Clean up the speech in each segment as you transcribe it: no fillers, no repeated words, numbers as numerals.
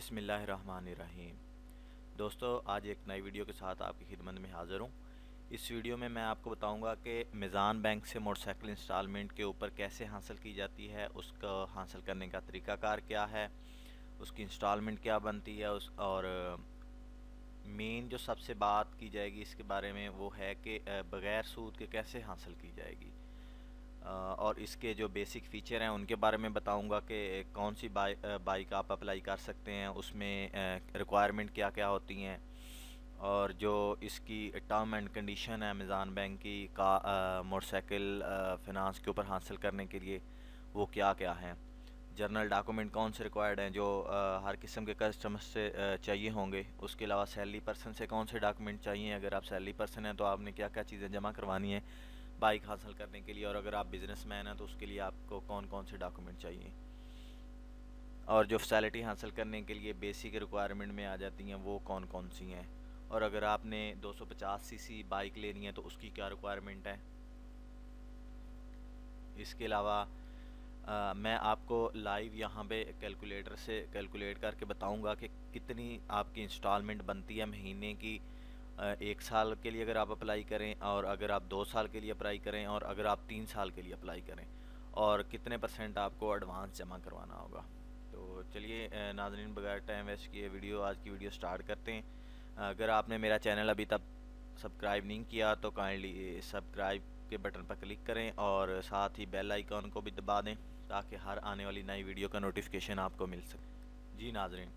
बिस्मिल्लाहिर्रहमानिर्रहीम। दोस्तों, आज एक नई वीडियो के साथ आपकी खिदमत में हाज़िर हूँ। इस वीडियो में मैं आपको बताऊंगा कि मिज़ान बैंक से मोटरसाइकिल इंस्टॉलमेंट के ऊपर कैसे हासिल की जाती है, उसका हासिल करने का तरीक़ाकार क्या है, उसकी इंस्टॉलमेंट क्या बनती है, उस और मेन जो सबसे बात की जाएगी इसके बारे में वो है कि बग़ैर सूद के कैसे हासिल की जाएगी। और इसके जो बेसिक फ़ीचर हैं उनके बारे में बताऊंगा कि कौन सी बाइक आप अप्लाई कर सकते हैं, उसमें रिक्वायरमेंट क्या क्या होती हैं, और जो इसकी टर्म एंड कंडीशन है मिज़ान बैंक की का मोटरसाइकिल फ़िनांस के ऊपर हासिल करने के लिए वो क्या क्या हैं। जर्नल डॉक्यूमेंट कौन से रिक्वायर्ड हैं जो हर किस्म के कस्टमर से चाहिए होंगे। उसके अलावा सैलरी पर्सन से कौन से डॉक्यूमेंट चाहिए, अगर आप सैलरी पर्सन हैं तो आपने क्या क्या चीज़ें जमा करवानी है बाइक हासिल करने के लिए, और अगर आप बिज़नेसमैन हैं तो उसके लिए आपको कौन कौन से डॉक्यूमेंट चाहिए। और जो फैसिलिटी हासिल करने के लिए बेसिक रिक्वायरमेंट में आ जाती हैं वो कौन कौन सी हैं, और अगर आपने 250 सीसी बाइक लेनी है तो उसकी क्या रिक्वायरमेंट है। इसके अलावा मैं आपको लाइव यहाँ पे कैलकुलेटर से कैलकुलेट करके बताऊँगा कि कितनी आपकी इंस्टॉलमेंट बनती है महीने की, 1 साल के लिए अगर आप अप्लाई करें, और अगर आप 2 साल के लिए अप्लाई करें, और अगर आप 3 साल के लिए अप्लाई करें, और कितने % आपको एडवांस जमा करवाना होगा। तो चलिए नाज़रीन, बगैर टाइम वेस्ट किए आज की वीडियो स्टार्ट करते हैं। अगर आपने मेरा चैनल अभी तक सब्सक्राइब नहीं किया तो काइंडली सब्सक्राइब के बटन पर क्लिक करें और साथ ही बेल आइकन को भी दबा दें ताकि हर आने वाली नई वीडियो का नोटिफिकेशन आपको मिल सके। जी नाज़रीन,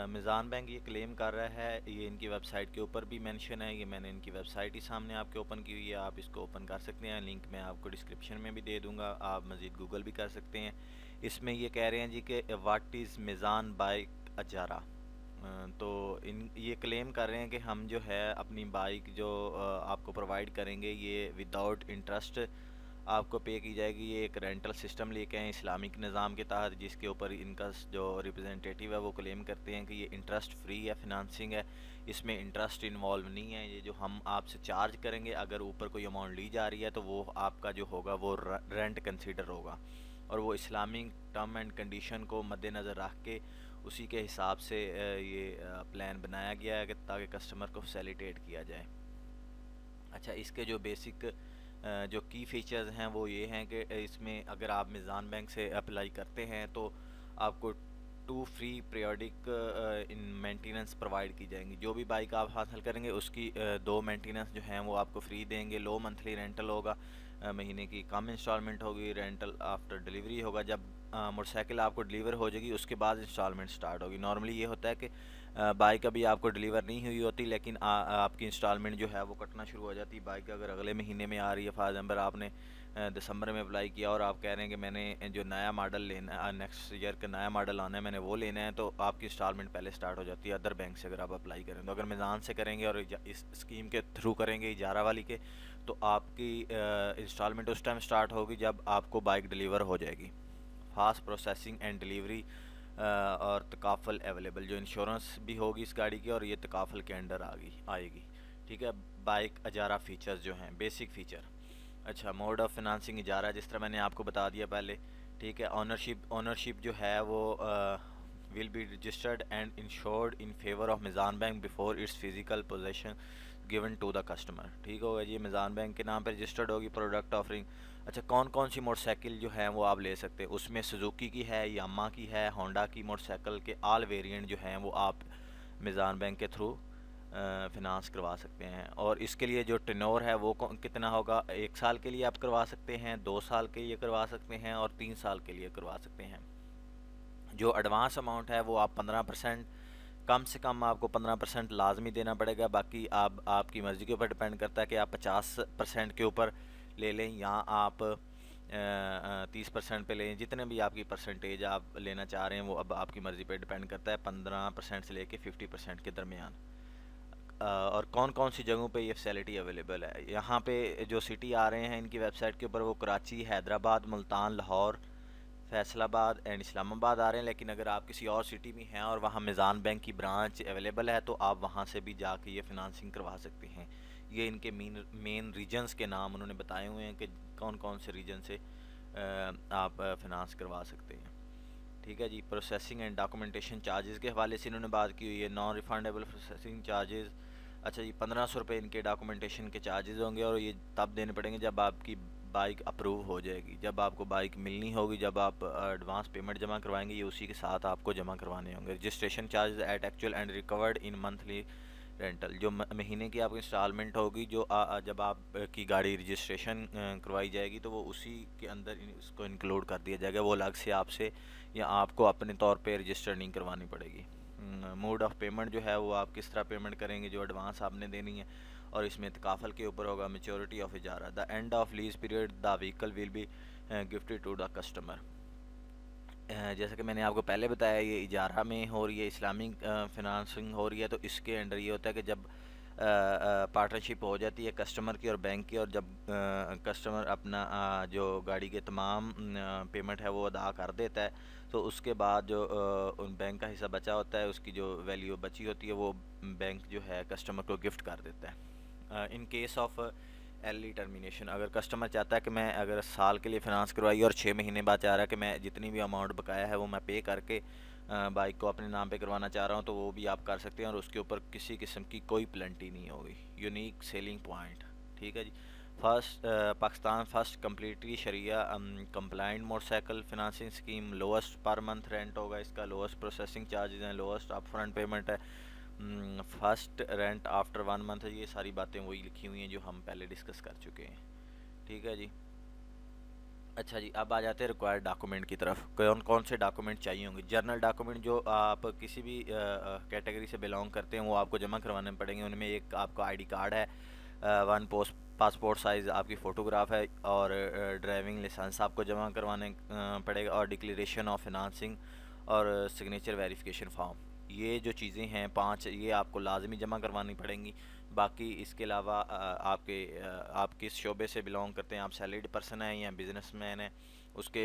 मिज़ान बैंक ये क्लेम कर रहा है, ये इनकी वेबसाइट के ऊपर भी मेंशन है, ये मैंने इनकी वेबसाइट ही सामने आपके ओपन की हुई है, आप इसको ओपन कर सकते हैं। लिंक मैं आपको डिस्क्रिप्शन में भी दे दूँगा, आप मज़ीद गूगल भी कर सकते हैं। इसमें ये कह रहे हैं जी कि what is Meezan bike Azara. तो इन ये क्लेम कर रहे हैं कि हम जो है अपनी बाइक जो आपको प्रोवाइड करेंगे ये विदाउट इंटरेस्ट आपको पे की जाएगी। ये एक रेंटल सिस्टम लेके आए इस्लामिक निज़ाम के तहत, जिसके ऊपर इनका जो रिप्रेजेंटेटिव है वो क्लेम करते हैं कि ये इंटरेस्ट फ्री है, फिनांसिंग है, इसमें इंटरेस्ट इन्वॉल्व नहीं है। ये जो हम आपसे चार्ज करेंगे, अगर ऊपर कोई अमाउंट ली जा रही है तो वो आपका जो होगा वो रेंट कंसीडर होगा, और वो इस्लामिक टर्म एंड कंडीशन को मद्देनज़र रख के उसी के हिसाब से ये प्लान बनाया गया है कि ताकि कस्टमर को फैसिलिटेट किया जाए। अच्छा, इसके जो बेसिक जो की फ़ीचर्स हैं वो ये हैं कि इसमें अगर आप मिज़ान बैंक से अप्लाई करते हैं तो आपको 2 free periodic in maintenance provide की जाएंगी। जो भी बाइक आप हासिल करेंगे उसकी 2 मेंटेनेंस जो हैं वो आपको फ्री देंगे। लो मंथली रेंटल होगा, महीने की कम इंस्टॉलमेंट होगी, रेंटल आफ्टर डिलीवरी होगा। जब मोटरसाइकिल आपको डिलीवर हो जाएगी उसके बाद इंस्टॉलमेंट स्टार्ट होगी। नॉर्मली ये होता है कि बाइक अभी आपको डिलीवर नहीं हुई होती लेकिन आपकी इंस्टॉलमेंट जो है वो कटना शुरू हो जाती है। बाइक अगर अगले महीने में आ रही है, फॉर एग्जाम्पल आपने दिसंबर में अप्लाई किया और आप कह रहे हैं कि मैंने जो नया मॉडल लेना है, नेक्स्ट ईयर का नया मॉडल आना है, मैंने वो लेना है, तो आपकी इंस्टॉलमेंट पहले स्टार्ट हो जाती है अदर बैंक से अगर आप अप्लाई करें तो। अगर मिज़ान से करेंगे और इस स्कीम के थ्रू करेंगे इजारा वाली के, तो आपकी इंस्टॉलमेंट उस टाइम स्टार्ट होगी जब आपको बाइक डिलीवर हो जाएगी। फास्ट प्रोसेसिंग एंड डिलीवरी और तकाफल अवेलेबल, जो इंश्योरेंस भी होगी इस गाड़ी की और ये तकाफल के अंडर आएगी। ठीक है। बाइक अजारा फ़ीचर्स जो हैं, बेसिक फ़ीचर। अच्छा, मोड ऑफ फिनांसिंग इजारा, जिस तरह मैंने आपको बता दिया पहले। ठीक है। ऑनरशिप जो है वो will be registered and insured in favour of Meezan bank before its physical possession given to the customer. ठीक होगा जी, मिज़ान बैंक के नाम पर रजिस्टर्ड होगी। प्रोडक्ट ऑफरिंग, अच्छा, कौन कौन सी मोटरसाइकिल जो है वो आप ले सकते हैं, उसमें सुजुकी की है, यामा की है, होंडा की मोटरसाइकिल के ऑल वेरिएंट जो हैं वो आप मिज़ान बैंक के थ्रू फिनांस करवा सकते हैं। और इसके लिए जो टेन्योर है वो कितना होगा, 1 साल के लिए आप करवा सकते हैं, 2 साल के लिए करवा सकते हैं, और 3 साल के लिए करवा सकते हैं। जो एडवांस अमाउंट है वो आप 15%, कम से कम आपको 15% लाजमी देना पड़ेगा। बाकी आपकी मर्ज़ी के ऊपर डिपेंड करता है कि आप 50% के ऊपर ले लें या आप 30% पे लें। जितने भी आपकी परसेंटेज आप लेना चाह रहे हैं वो अब आपकी मर्ज़ी पे डिपेंड करता है, 15% से लेके 50% के दरमियान। और कौन कौन सी जगहों पे ये फैसिलिटी अवेलेबल है, यहाँ पे जो सिटी आ रहे हैं इनकी वेबसाइट के ऊपर, वो कराची, हैदराबाद, मुल्तान, लाहौर, फैसलाबाद एंड इस्लामाबाद आ रहे हैं। लेकिन अगर आप किसी और सिटी में हैं और वहाँ मिज़ान बैंक की ब्रांच अवेलेबल है तो आप वहाँ से भी जाके ये फिनांसिंग करवा सकते हैं। ये इनके मेन रीजन्स के नाम उन्होंने बताए हुए हैं कि कौन कौन से रीजन से आप फिनांस करवा सकते हैं। ठीक है जी। प्रोसेसिंग एंड डॉक्यूमेंटेशन चार्जेस के हवाले से इन्होंने बात की हुई है। नॉन रिफंडेबल प्रोसेसिंग चार्जेस, अच्छा जी, 1500 रुपये इनके डॉक्यूमेंटेशन के चार्जेस होंगे और ये तब देने पड़ेंगे जब आपकी बाइक अप्रूव हो जाएगी, जब आपको बाइक मिलनी होगी, जब आप एडवांस पेमेंट जमा करवाएंगे, ये उसी के साथ आपको जमा करवाने होंगे। Registration charges at actual and recovered in monthly rental, जो महीने की आपकी इंस्टॉलमेंट होगी, जो जब आप की गाड़ी रजिस्ट्रेशन करवाई जाएगी तो वो उसी के अंदर इसको इंक्लूड कर दिया जाएगा, वो अलग से आपसे या आपको अपने तौर पे रजिस्टर नहीं करवानी पड़ेगी। मोड ऑफ पेमेंट जो है वो आप किस तरह पेमेंट करेंगे, जो एडवांस आपने देनी है, और इसमें तकाफल के ऊपर होगा मेच्योरिटी ऑफ इजारा। The end of lease period the vehicle will be gifted to the customer. जैसा कि मैंने आपको पहले बताया, ये इजारा में हो रही है, इस्लामिक फिनांसिंग हो रही है, तो इसके अंडर ये होता है कि जब पार्टनरशिप हो जाती है कस्टमर की और बैंक की, और जब कस्टमर अपना जो गाड़ी के तमाम पेमेंट है वो अदा कर देता है, तो उसके बाद जो उन बैंक का हिस्सा बचा होता है, उसकी जो वैल्यू बची होती है वो बैंक जो है कस्टमर को गिफ्ट कर देता है। In case of early termination, अगर कस्टमर चाहता है कि मैं अगर साल के लिए फ़ाइनेंस करवाई और 6 महीने बाद चाह रहा है कि मैं जितनी भी अमाउंट बकाया है वो मैं पे करके बाइक को अपने नाम पे करवाना चाह रहा हूँ, तो वो भी आप कर सकते हैं और उसके ऊपर किसी किस्म की कोई पेनल्टी नहीं होगी। यूनिक सेलिंग पॉइंट, ठीक है जी। फर्स्ट पाकिस्तान फर्स्ट कम्प्लीटली शरिया compliant motorcycle financing scheme, lowest per month rent होगा इसका, लोएस्ट प्रोसेसिंग चार्जेस हैं, लोएस्ट अपफ्रंट पेमेंट है, फर्स्ट रेंट आफ्टर 1 मंथ, ये सारी बातें वही लिखी हुई हैं जो हम पहले डिस्कस कर चुके हैं, ठीक है जी। अच्छा जी, अब आ जाते हैं रिक्वायर्ड डॉक्यूमेंट की तरफ। कौन कौन से डॉक्यूमेंट चाहिए होंगे। जर्नल डॉक्यूमेंट जो आप किसी भी कैटेगरी से बिलोंग करते हैं वो आपको जमा करवाने पड़ेंगे। उनमें एक आपका आईडी कार्ड है, वन पोस्ट पासपोर्ट साइज़ आपकी फ़ोटोग्राफ है, और ड्राइविंग लाइसेंस आपको जमा करवाने पड़ेगा, और डिक्लेरेशन ऑफ फाइनेंसिंग और सिग्नेचर वेरिफिकेशन फॉर्म। ये जो चीज़ें हैं 5, ये आपको लाजमी जमा करवानी पड़ेंगी। बाकी इसके अलावा आप किस शोबे से बिलोंग करते हैं, आप सैलरीड पर्सन हैं या बिजनेसमैन हैं, उसके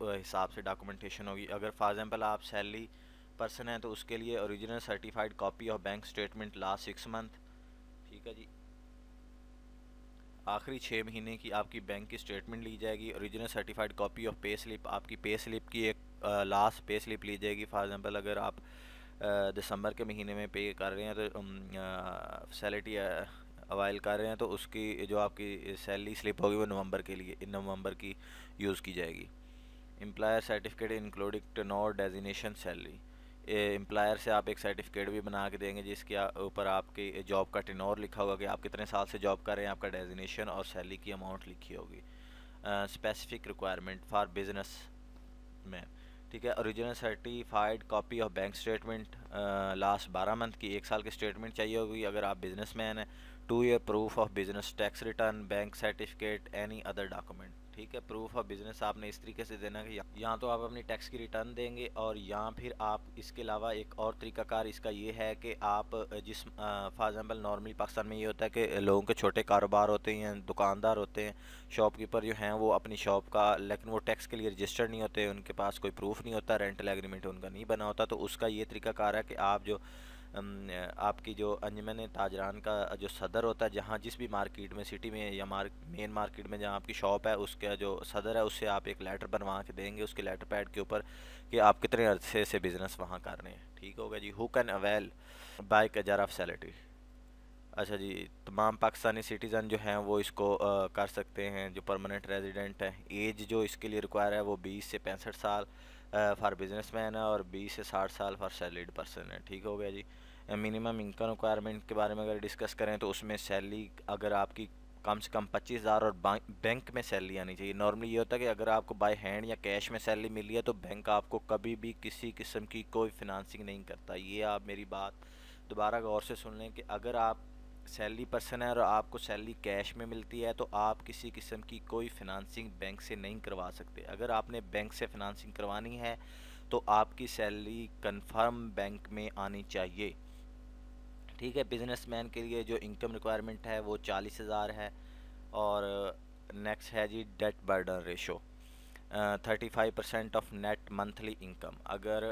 हिसाब से डॉक्यूमेंटेशन होगी। अगर फॉर एग्जांपल आप सैलरी पर्सन हैं तो उसके लिए original certified copy of bank statement last 6 month, ठीक है जी। आखिरी 6 महीने की आपकी बैंक की स्टेटमेंट ली जाएगी। Original certified copy of pay slip, आपकी पे स्लिप की एक लास्ट पे स्लिप ली जाएगी। फॉर एग्जांपल अगर आप दिसंबर के महीने में पे कर रहे हैं तो सैलरी अवाइल कर रहे हैं, तो उसकी जो आपकी सैलरी स्लिप होगी वो नवंबर के लिए, इन नवंबर की यूज़ की जाएगी। Employer certificate including tenure designation salary, employer से आप एक सर्टिफिकेट भी बना के देंगे जिसके ऊपर आपके जॉब का टेनोर लिखा होगा कि आप कितने साल से जॉब कर रहे हैं, आपका डेजिग्नेशन और सैलरी की अमाउंट लिखी होगी। Specific requirement for business man, ठीक है। Original certified copy of bank statement last 12 month की, 1 साल की स्टेटमेंट चाहिए होगी अगर आप बिजनेसमैन हैं। 2 year proof of business, tax return, bank certificate, any other document, ठीक है। प्रूफ ऑफ बिजनेस आपने इस तरीके से देना कि यहाँ तो आप अपनी टैक्स की रिटर्न देंगे, और यहाँ फिर आप इसके अलावा एक और तरीकाकार इसका ये है कि आप जिस फॉर एग्जांपल नॉर्मली पाकिस्तान में ये होता है कि लोगों के छोटे कारोबार होते हैं, दुकानदार होते हैं, शॉपकीपर जो हैं वो अपनी शॉप का, लेकिन वो टैक्स के लिए रजिस्टर्ड नहीं होते, उनके पास कोई प्रूफ नहीं होता, रेंटल एग्रीमेंट उनका नहीं बना होता, तो उसका ये तरीकाकार है कि आप जो आपकी जो अंजमन ताजरान का जो सदर होता है, जहाँ जिस भी मार्केट में, सिटी में या मेन मार्केट में जहाँ आपकी शॉप है, उसका जो सदर है उससे आप एक लेटर बनवा के देंगे, उसके लेटर पैड के ऊपर कि आप कितने अरसे से बिज़नेस वहाँ कर रहे हैं, ठीक होगा जी। हु कैन अवेल बाय कजार ऑफ सैलरी, अच्छा जी, तमाम पाकिस्तानी सिटीज़न जो हैं वो इसको कर सकते हैं, जो परमानेंट रेजिडेंट है। एज जो इसके लिए रिक्वायर है वो 20 से 65 साल फॉर बिजनेसमैन है, और 20 से 60 साल फॉर सैलरीड पर्सन है, ठीक हो गया जी। मिनिमम इनकम रिक्वायरमेंट के बारे में अगर डिस्कस करें तो उसमें सैलरी अगर आपकी कम से कम 25,000 और बैंक में सैलरी आनी चाहिए। नॉर्मली ये होता है कि अगर आपको बाय हैंड या कैश में सैलरी मिली है तो बैंक आपको कभी भी किसी किस्म की कोई फिनांसिंग नहीं करता। ये आप मेरी बात दोबारा गौर से सुन लें कि अगर आप सैलरी पर्सन है और आपको सैलरी कैश में मिलती है तो आप किसी किस्म की कोई फिनांसिंग बैंक से नहीं करवा सकते। अगर आपने बैंक से फिनांसिंग करवानी है तो आपकी सैलरी कंफर्म बैंक में आनी चाहिए, ठीक है। बिजनेसमैन के लिए जो इनकम रिक्वायरमेंट है वो 40,000 है। और नेक्स्ट है जी debt burden ratio, 35% of net monthly income. अगर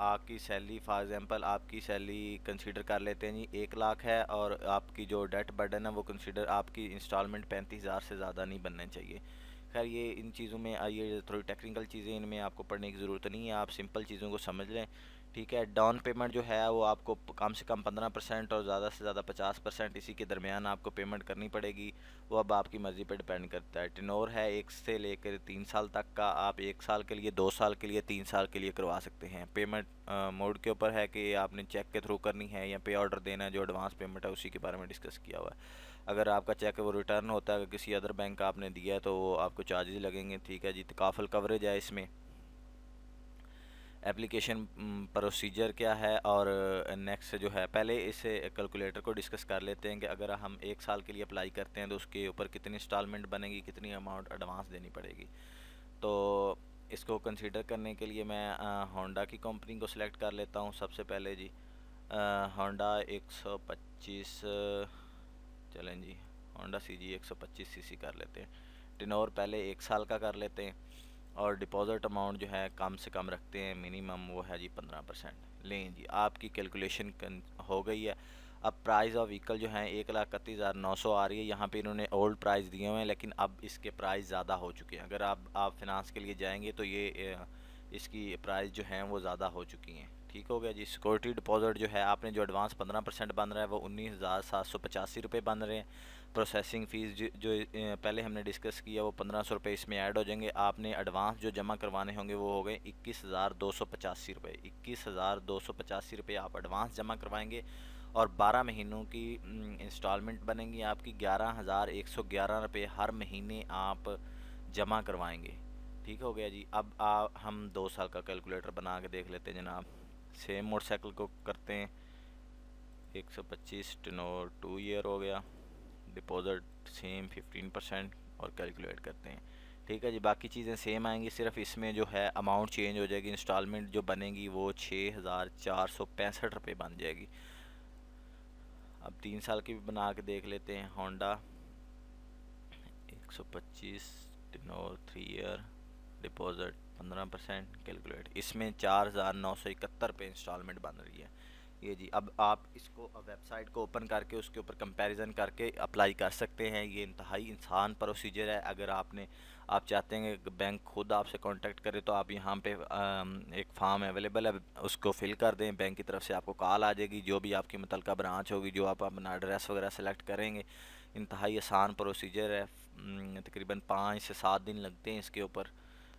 आपकी सैलरी फॉर एग्जांपल आपकी सैलरी कंसीडर कर लेते हैं जी 1 लाख है, और आपकी जो डेट बर्डन है वो कंसीडर आपकी इंस्टॉलमेंट 35,000 से ज़्यादा नहीं बनने चाहिए, खैर ये इन चीज़ों में ये थोड़ी टेक्निकल चीज़ें, इनमें आपको पढ़ने की ज़रूरत नहीं है, आप सिंपल चीज़ों को समझ लें। ठीक है, डाउन पेमेंट जो है वो आपको कम से कम 15% और ज़्यादा से ज़्यादा 50%, इसी के दरमियान आपको पेमेंट करनी पड़ेगी। वो अब आपकी मर्ज़ी पर डिपेंड करता है। टेन्योर है 1 से लेकर 3 साल तक का, आप 1 साल के लिए, 2 साल के लिए, 3 साल के लिए करवा सकते हैं। पेमेंट मोड के ऊपर है कि आपने चेक के थ्रू करनी है या पे ऑर्डर देना है, जो एडवांस पेमेंट है उसी के बारे में डिस्कस किया हुआ है। अगर आपका चेक वो रिटर्न होता है, अगर किसी अदर बैंक का आपने दिया है तो वो आपको चार्जेस लगेंगे। ठीक है जी, तकाफुल कवरेज है इसमें, एप्लीकेशन प्रोसीजर क्या है, और नेक्स्ट जो है, पहले इसे कैलकुलेटर को डिस्कस कर लेते हैं कि अगर हम 1 साल के लिए अप्लाई करते हैं तो उसके ऊपर कितनी इंस्टॉलमेंट बनेगी, कितनी अमाउंट एडवांस देनी पड़ेगी। तो इसको कंसीडर करने के लिए मैं होंडा की कंपनी को सिलेक्ट कर लेता हूँ सबसे पहले जी। होंडा 125, चलें जी, होंडा CG 125 सीसी कर लेते हैं। टेन्योर पहले 1 साल का कर लेते हैं, और डिपॉज़िट अमाउंट जो है कम से कम रखते हैं, मिनिमम वो है जी 15%। लें जी, आपकी कैलकुलेशन हो गई है। अब प्राइस ऑफ व्हीकल जो है 1,31,900 आ रही है। यहाँ पे इन्होंने ओल्ड प्राइस दिए हुए हैं, लेकिन अब इसके प्राइस ज़्यादा हो चुके हैं। अगर आप फिनांस के लिए जाएंगे तो ये इसकी प्राइस जो है वो ज़्यादा हो चुकी हैं। ठीक हो गया जी। सिक्योरिटी डिपॉजिट जो है, आपने जो एडवांस 15% बन रहा है वो 19,785 रुपये बन रहे हैं। प्रोसेसिंग फ़ीस जो पहले हमने डिस्कस किया वो 1500 रुपये इसमें ऐड हो जाएंगे। आपने एडवांस जो जमा करवाने होंगे वो हो गए 21,285 रुपये। 21,285 रुपये आप एडवांस जमा करवाएंगे, और 12 महीनों की इंस्टॉलमेंट बनेंगी आपकी 11,111 रुपये हर महीने आप जमा करवाएंगे। ठीक हो गया जी। अब हम 2 साल का कैलकुलेटर बना के देख लेते हैं जनाब। सेम मोटरसाइकिल को करते हैं, 125 टेन्योर 2 ईयर हो गया, डिपॉजिट सेम 15% और कैलकुलेट करते हैं। ठीक है जी, बाकी चीज़ें सेम आएंगी, सिर्फ इसमें जो है अमाउंट चेंज हो जाएगी। इंस्टॉलमेंट जो बनेगी वो 6,465 रुपये बन जाएगी। अब 3 साल की भी बना के देख लेते हैं। Honda 125 tenure 3 year, deposit 15%, calculate, इसमें 4,971 पे इंस्टॉलमेंट बन रही है। ये जी, अब आप इसको वेबसाइट को ओपन करके उसके ऊपर कंपैरिजन करके अप्लाई कर सकते हैं। ये इंतहाई आसान प्रोसीजर है। अगर आप चाहते हैं कि बैंक खुद आपसे कांटेक्ट करे तो आप यहाँ पे एक फॉर्म अवेलेबल है, उसको फिल कर दें। बैंक की तरफ से आपको कॉल आ जाएगी, जो भी आपकी मुतलका ब्रांच होगी, जो आप अपना एड्रेस वगैरह सेलेक्ट करेंगे। इंतहाई आसान प्रोसीजर है, तकरीबन 5 से 7 दिन लगते हैं इसके ऊपर।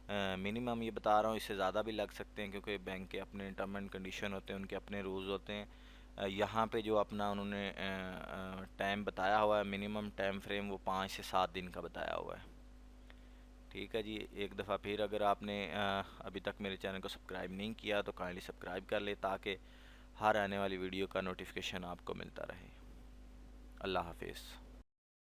मिनिमम ये बता रहा हूँ, इससे ज़्यादा भी लग सकते हैं, क्योंकि बैंक के अपने टर्म एंड कंडीशन होते हैं, उनके अपने रूल्स होते हैं। यहाँ पे जो अपना उन्होंने टाइम बताया हुआ है, मिनिमम टाइम फ्रेम वो 5 से 7 दिन का बताया हुआ है। ठीक है जी। एक दफ़ा फिर अगर आपने अभी तक मेरे चैनल को सब्सक्राइब नहीं किया तो काइंडली सब्सक्राइब कर ले, ताकि हर आने वाली वीडियो का नोटिफिकेशन आपको मिलता रहे। अल्लाह हाफिज़।